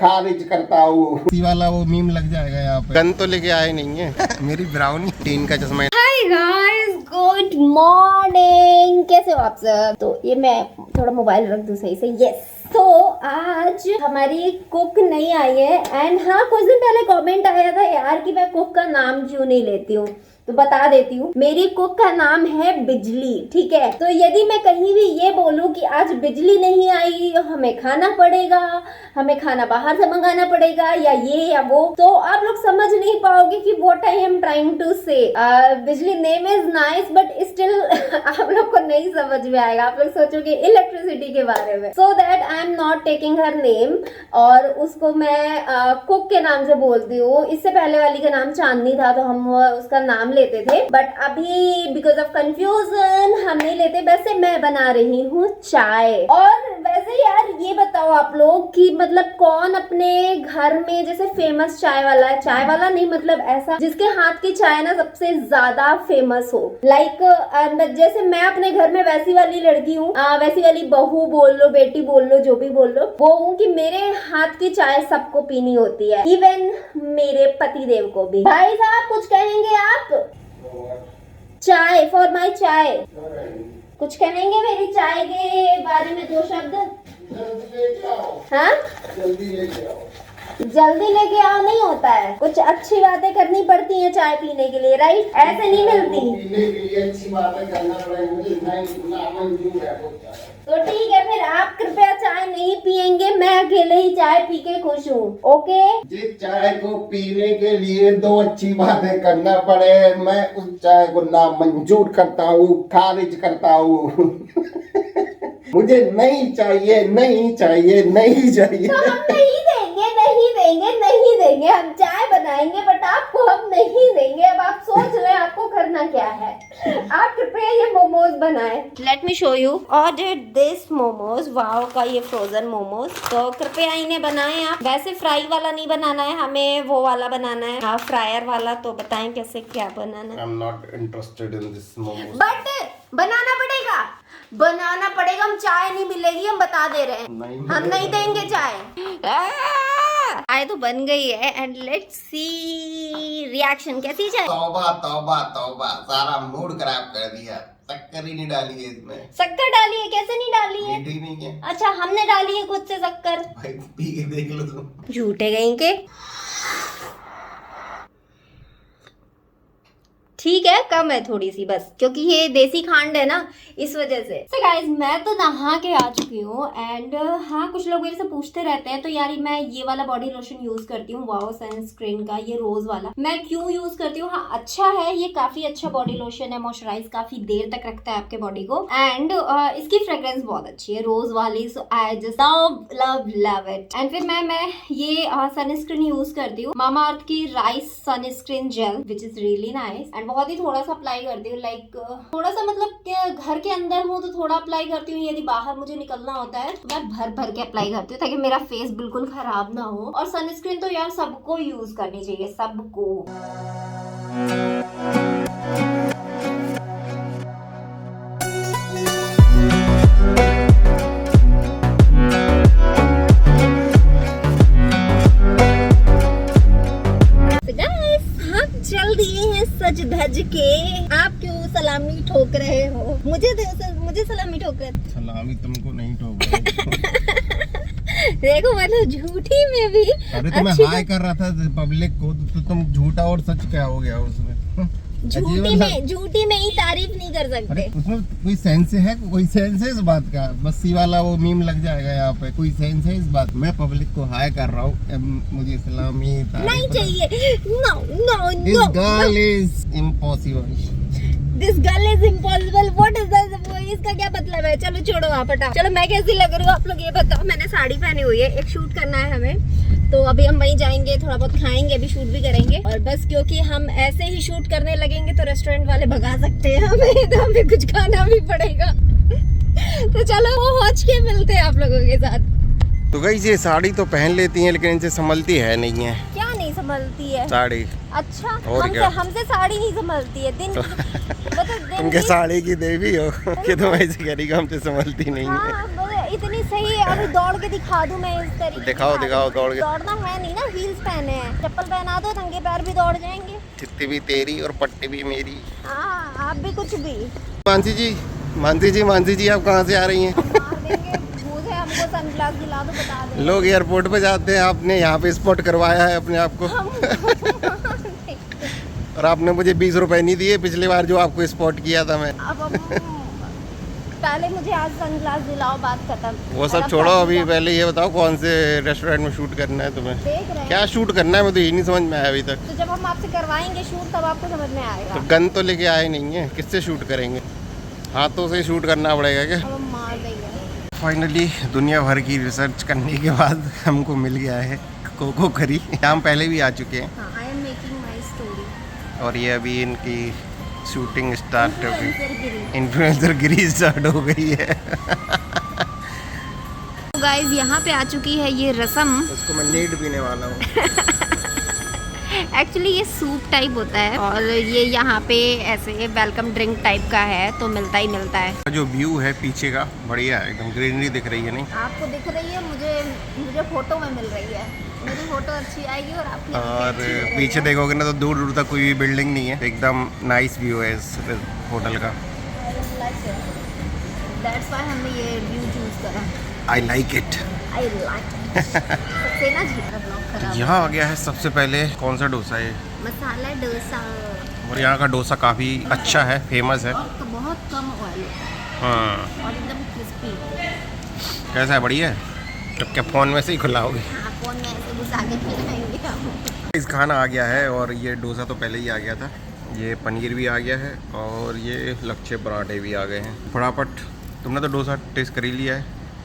खारिज करता हूँ। वाला वो मीम लग जाएगा यहाँ पे। गन तो लेके आए नहीं है। मेरी ब्राउनी टीन का चश्मा। Hi guys, good morning. कैसे हो आप सब? तो ये मैं थोड़ा मोबाइल रख दूं सही से। यस, तो आज हमारी कुक नहीं आई है। एंड हाँ, कुछ दिन पहले कमेंट आया था यार कि मैं कुक का नाम क्यों नहीं लेती हूँ, तो बता देती हूँ। मेरी कुक का नाम है बिजली, ठीक है। तो यदि मैं कहीं भी ये बोलूँ कि आज बिजली नहीं आई, हमें खाना पड़ेगा, हमें खाना बाहर से मंगाना पड़ेगा, या ये या वो, तो आप लोग समझ नहीं पाओगे कि what I am trying to say. Bijli name is nice but still आप लोग को नहीं समझ में आएगा। आप लोग सोचोगे इलेक्ट्रिसिटी के बारे में। So that I am not taking her name, और उसको मैं कुक के नाम से बोलती हूँ। इससे पहले वाली का नाम चांदनी था, तो हम उसका नाम लेते थे, बट अभी बिकॉज ऑफ कंफ्यूजन हम नहीं लेते। वैसे मैं बना रही हूँ चाय। और वैसे यार ये बताओ आप लोग कि मतलब कौन अपने घर में जैसे फेमस चाय वाला है, चाय वाला नहीं मतलब ऐसा जिसके हाथ की चाय ना सबसे ज्यादा फेमस हो। लाइक जैसे मैं अपने घर में वैसी वाली लड़की हूँ, वैसी वाली बहू बोल लो, बेटी बोल लो, जो भी बोल लो, वो हूँ कि मेरे हाथ की चाय सबको पीनी होती है, इवन मेरे पति देव को भी। भाई साहब कुछ कहेंगे आप? चाय फॉर माई चाय, कुछ कहेंगे मेरी चाय के बारे में? दो शब्द। हाँ, जल्दी लेके आओ नहीं होता है, कुछ अच्छी बातें करनी पड़ती हैं चाय पीने के लिए, राइट? ऐसे नहीं मिलती। पीने के लिए अच्छी बातें करना पड़ेगा। तो ठीक है, फिर आप कृपया चाय नहीं पियेंगे, मैं अकेले ही चाय पी के खुश हूँ। ओके, जिस चाय को पीने के लिए दो अच्छी बातें करना पड़े, मैं उस चाय को नामंजूर करता हूँ, खारिज करता हूँ। मुझे नहीं चाहिए, नहीं चाहिए, नहीं चाहिए। तो हम नहीं देंगे, नहीं देंगे, नहीं देंगे। हम चाय बनाएंगे बट आपको हम नहीं देंगे। अब आप सोच लें आपको करना क्या है। आप कृपया ये मोमोज बनाएं। Let me show you. Order this momos. Wow का ये फ्रोजन मोमोज। तो कृपया इन्हें बनाएं आप। वैसे फ्राई वाला नहीं बनाना है हमें, वो वाला बनाना है, फ्रायर वाला। तो बताएं कैसे क्या बनाना है। I'm not interested in this momos. But बनाना पड़ेगा, बनाना पड़ेगा। हम चाय नहीं मिलेगी, हम बता दे रहे हैं। हम नहीं देंगे चाय। चाय तो बन गई है एंड लेट्स सी रिएक्शन कैसी चाय। तौबा तौबा तौबा, सारा मूड खराब कर दिया। शक्कर ही नहीं डाली है इसमें। शक्कर डाली है? कैसे नहीं डाली है? मीठी नहीं है। अच्छा, हमने डाली है खुद से शक्कर। भाई पी के देख लो तुम। झूठे गए के। ठीक है, कम है थोड़ी सी बस, क्योंकि ये देसी खांड है ना, इस वजह से। So guys, मैं तो नहा के आ चुकी हूँ। एंड हाँ, कुछ लोग मेरे से पूछते रहते हैं, तो यार मैं ये वाला बॉडी लोशन यूज करती हूँ, वाओ सनस्क्रीन का, ये रोज वाला। मैं क्यों यूज करती हूँ? हाँ, अच्छा है, ये काफी अच्छा बॉडी लोशन है, मॉइस्चराइज काफी देर तक रखता है आपके बॉडी को। एंड इसकी फ्रेग्रेंस बहुत अच्छी है, रोज वाली। So I just love it. And फिर मैं ये सनस्क्रीन यूज करती हूँ, मामा अर्थ की rice sunscreen gel, which is really nice. And बहुत ही थोड़ा सा अप्लाई करती हूँ, लाइक थोड़ा सा, मतलब घर के अंदर हूँ तो थोड़ा अप्लाई करती हूँ, यदि बाहर मुझे निकलना होता है तो मैं भर भर के अप्लाई करती हूँ, ताकि मेरा फेस बिल्कुल खराब ना हो। और सनस्क्रीन तो यार सबको यूज करनी चाहिए, सबको। चल दिए हैं सज धज के। आप क्यों सलामी ठोक रहे हो? मुझे सलामी ठोक रहे। सलामी तुमको नहीं ठोक रहा। देखो मतलब झूठी में भी। अरे तो मैं हाय कर रहा था पब्लिक को, तो तुम झूठा और सच क्या हो गया उसमें? झूठी में ही तारीफ नहीं कर सकते। उसमें कोई सेंस है? कोई सेंस है इस बात का? बस्सी वाला वो मीम लग जाएगा यहाँ पे। कोई सेंस है इस बात? मैं पब्लिक को हाय कर रहा हूँ, मुझे सलामी नहीं चाहिए। No this girl is impossible. This girl is impossible. What is this? इसका क्या मतलब है? चलो छोड़ो आप, हटाओ। चलो मैं कैसी लग रही हूँ आप लोग ये बताओ। मैंने साड़ी पहनी हुई है, एक शूट करना है हमें, तो अभी हम वहीं जाएंगे, थोड़ा बहुत खाएंगे, अभी शूट भी करेंगे। और बस क्योंकि हम ऐसे ही शूट करने लगेंगे तो रेस्टोरेंट वाले भगा सकते हैं हमें, तो हमें कुछ खाना भी पड़ेगा। तो चलो वो हौच के मिलते हैं आप लोगों के साथ। तो गाइस ये साड़ी तो पहन लेती हैं, लेकिन इनसे संभलती है नहीं है। क्या नहीं संभलती है? साड़ी। अच्छा, हमसे साड़ी नहीं संभलती है। दिन तुमके साड़ी की देवी हो कि तुम ऐसे करेगी, हमसे संभलती नहीं है। हाँ, इतनी ऐसे ही अभी दौड़ के दिखा दूं मैं इस तरीके। दिखाओ दौड़ के। दौड़ना है नहीं ना, हील्स पहने हैं, चप्पल पहना दो, नंगे पैर भी दौड़ जाएंगे। चित्ती भी तेरी और पट्टी भी मेरी। हाँ, आप भी कुछ भी। मानसी जी आप कहाँ से आ रही हैं? मार देंगे, भूत है, हमको सनग्लास दिला दो, बता दे। लोग एयरपोर्ट पे जाते हैं, आपने यहाँ पे स्पॉट करवाया है अपने आप को। और आपने मुझे 20 रुपए नहीं दिए पिछली बार जो आपको स्पॉट किया था मैं। अब पहले मुझे आज सनग्लास दिलाओ, बात खत्म। वो सब छोड़ो, अभी पहले ये बताओ कौन से रेस्टोरेंट में शूट करना है तुम्हें? देख रहे क्या हैं शूट करना है, मुझे तो ये नहीं समझ में आया अभी तक। तो जब हम आपसे करवाएंगे शूट तब आपको समझ में आएगा। तो गन तो लेके आए नहीं है, किससे शूट करेंगे? हाथों से शूट करना पड़ेगा क्या? अब हम मार देंगे। फाइनली दुनिया भर की रिसर्च करने के बाद हमको मिल गया है कोको करी। हम पहले भी आ चुके हैं हाँ, I am making my story. और ये अभी इनकी शूटिंग स्टार्ट हो गई, इन्फ्लुएंसर इन्फ्लुएंसर गिरी स्टार्ट हो गई है। गाइस यहाँ पे आ चुकी है ये रसम। उसको मैं नीड पीने वाला हूँ। एक्चुअली ये सूप टाइप होता है और ये यहाँ पे ऐसे वेलकम ड्रिंक टाइप का है, तो मिलता ही मिलता है। जो व्यू है पीछे का बढ़िया है, एकदम ग्रीनरी दिख रही है। नहीं आपको दिख रही है, मुझे फोटो में मिल रही है। मेरी फोटो अच्छी आएगी और आपकी और पीछे देखोगे ना तो दूर दूर तक कोई भी बिल्डिंग नहीं है, एकदम नाइस व्यू है इस होटल का। दैट्स व्हाई हमने ये व्यू चूज करा। I like it. I like सबसे ना जीरा ब्लॉग खराब। यहाँ आ गया है सबसे पहले कौन सा डोसा है? मसाला डोसा। और यहाँ का डोसा काफ़ी अच्छा है, फेमस है। तो बहुत कम ऑयल होता है हाँ, और एकदम क्रिस्पी। कैसा है? बढ़िया है। तो क्या फ़ोन में से ही खुलाओगे? हाँ, फोन में ऐसे घुसा के खिलाएंगे हम। इस खाना आ गया है और ये डोसा तो पहले ही आ गया था। ये पनीर भी आ गया है और ये लच्छे पराठे भी आ गए हैं। फटाफट, तुमने तो डोसा टेस्ट कर ही लिया है,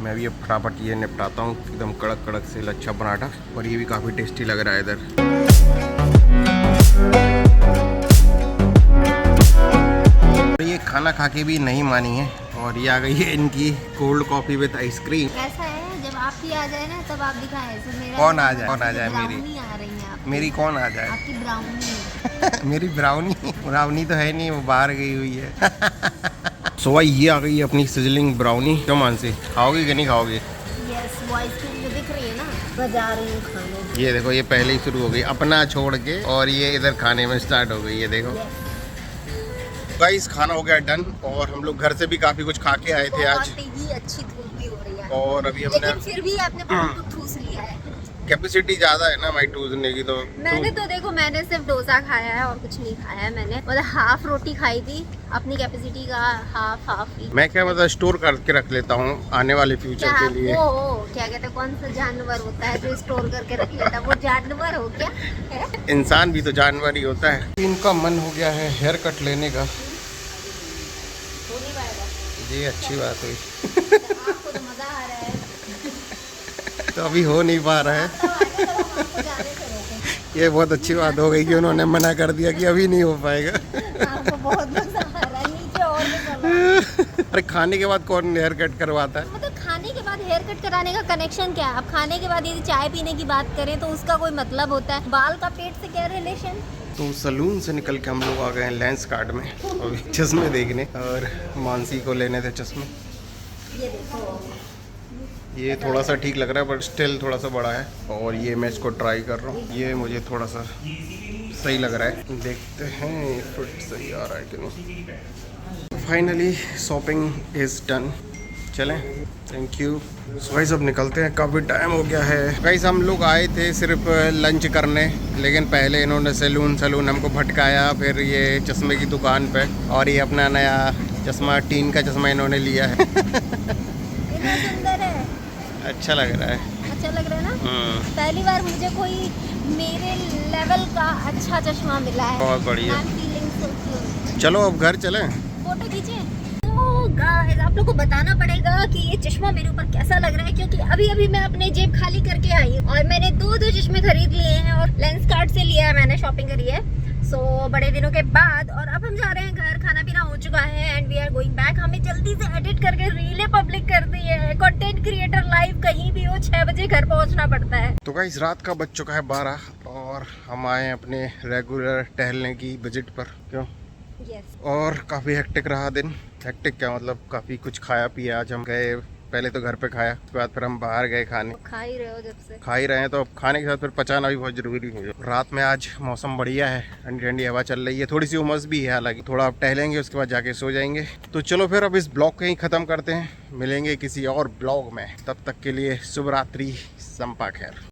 मैं भी अब फटाफट ये निपटाता हूँ। एकदम कड़क कड़क से लच्छा पराठा, और ये भी काफ़ी टेस्टी लग रहा है इधर। ये खाना खा के भी नहीं मानी है और ये आ गई है इनकी कोल्ड कॉफ़ी विद आइसक्रीम। ऐसा है, जब आपकी आ जाए ना तब आप दिखाएं। ऐसे मेरा कौन आ जाए? कौन आ जाए? ब्राउनी आ रही है आप। मेरी कौन आ जाए? आपकी ब्राउनी। मेरी ब्राउनी तो है नहीं, वो बाहर गई हुई है। सो भाई ये आ गई है अपनी सिजलिंग ब्राउनी। क्यों मानसी, खाओगी कि नहीं खाओगी? यस, वो आइसक्रीम जो दिख रही है ना, बजा रही हूँ खाने। ये देखो, ये पहले ही शुरू हो गई अपना छोड़ के, और ये इधर खाने में स्टार्ट हो गई है। देखो गाइस, खाना हो गया डन और हम लोग घर से भी काफी कुछ खा के आए थे आज। बहुत ही अच्छी धूप भी हो रही है और अभी हमने, लेकिन फिर भी आपने बहुत ठूस लिया है। कैपेसिटी ज्यादा है ना भाई टूसने की, तो मैंने तो देखो, मैंने सिर्फ डोसा खाया है और कुछ नहीं खाया है। मैंने मतलब हाफ रोटी खाई थी, अपनी कैपेसिटी का हाफ ही। मैं क्या मतलब स्टोर करके रख लेता हूँ आने वाले फ्यूचर के लिए। वो क्या कहते हैं, कौन सा जानवर होता है जो स्टोर करके रख लेता है? वो जानवर हो क्या? इंसान भी तो जानवर ही होता है। इनका मन हो गया है हेयर कट लेने का। हो नहीं पाएगा। ये अच्छी बात हुई। आपको तो मजा आ रहा है। तो अभी हो नहीं पा रहा है। ये बहुत अच्छी बात हो गई कि उन्होंने मना कर दिया कि अभी नहीं हो पाएगा। आपको बहुत मजा आ रहा है, नीचे और भी चलो। अरे खाने के बाद कौन हेयर कट करवाता है? मतलब खाने के बाद हेयर कट कराने का कनेक्शन क्या है? अब खाने के बाद यदि चाय पीने की बात करें तो उसका कोई मतलब होता है? बाल का पेट से क्या रिलेशन? तो सलून से निकल के हम लोग आ गए हैं लेंस कार्ड में अभी चश्मे देखने, और मानसी को लेने थे चश्मे। ये देखो, ये थोड़ा सा ठीक लग रहा है बट स्टिल थोड़ा सा बड़ा है, और ये मैं इसको ट्राई कर रहा हूँ। ये मुझे थोड़ा सा सही लग रहा है, देखते हैं फिट सही आ रहा है कि नहीं। फाइनली शॉपिंग इज़ डन, चलें, थैंक यू। सो गाइस अब निकलते हैं, काफ़ी टाइम हो गया है। गाइस हम लोग आए थे सिर्फ लंच करने, लेकिन पहले इन्होंने सैलून हमको भटकाया, फिर ये चश्मे की दुकान पे, और ये अपना नया चश्मा, टीन का चश्मा इन्होंने लिया है। कितना सुंदर है, अच्छा लग रहा है। अच्छा लग रहा है ना? पहली बार मुझे कोई मेरे लेवल का अच्छा चश्मा मिला है। बहुत बढ़िया। I'm feeling so good। चलो अब घर चलें। फोटो खींचे। तो गाइस आप लोग को बताना पड़ेगा कि ये चश्मा मेरे ऊपर कैसा लग रहा है, क्योंकि अभी अभी मैं अपने जेब खाली करके आई हूँ और मैंने दो चश्मे खरीद लिए हैं और लेंस कार्ड से लिया है, मैंने शॉपिंग करी है। सो बड़े दिनों के बाद, और अब हम जा रहे हैं घर, खाना पीना हो चुका है and we are going back. हमें जल्दी से एडिट करके रीलें पब्लिक कर दी है। कंटेंट क्रिएटर लाइव कहीं भी हो 6 बजे घर पहुंचना पड़ता है। तो गाइस रात का बज चुका है 12 और हम आए अपने रेगुलर टहलने की विजिट पर। क्यों? यस। और काफ़ी हेक्टिक रहा दिन। हेक्टिक क्या मतलब, काफ़ी कुछ खाया पिया। आज हम गए पहले तो घर पे खाया, उसके बाद फिर हम बाहर गए खाने। खा ही रहे हो जब से। खा ही रहे हैं तो अब खाने के साथ फिर पचाना भी बहुत जरूरी है। रात में आज मौसम बढ़िया है, ठंडी ठंडी हवा चल रही है, थोड़ी सी उमस भी है हालांकि। थोड़ा अब टहलेंगे, उसके बाद जाके सो जाएंगे। तो चलो फिर अब इस ब्लॉग को ही ख़त्म करते हैं, मिलेंगे किसी और ब्लॉग में। तब तक के लिए शुभ रात्रि, संपा खैर।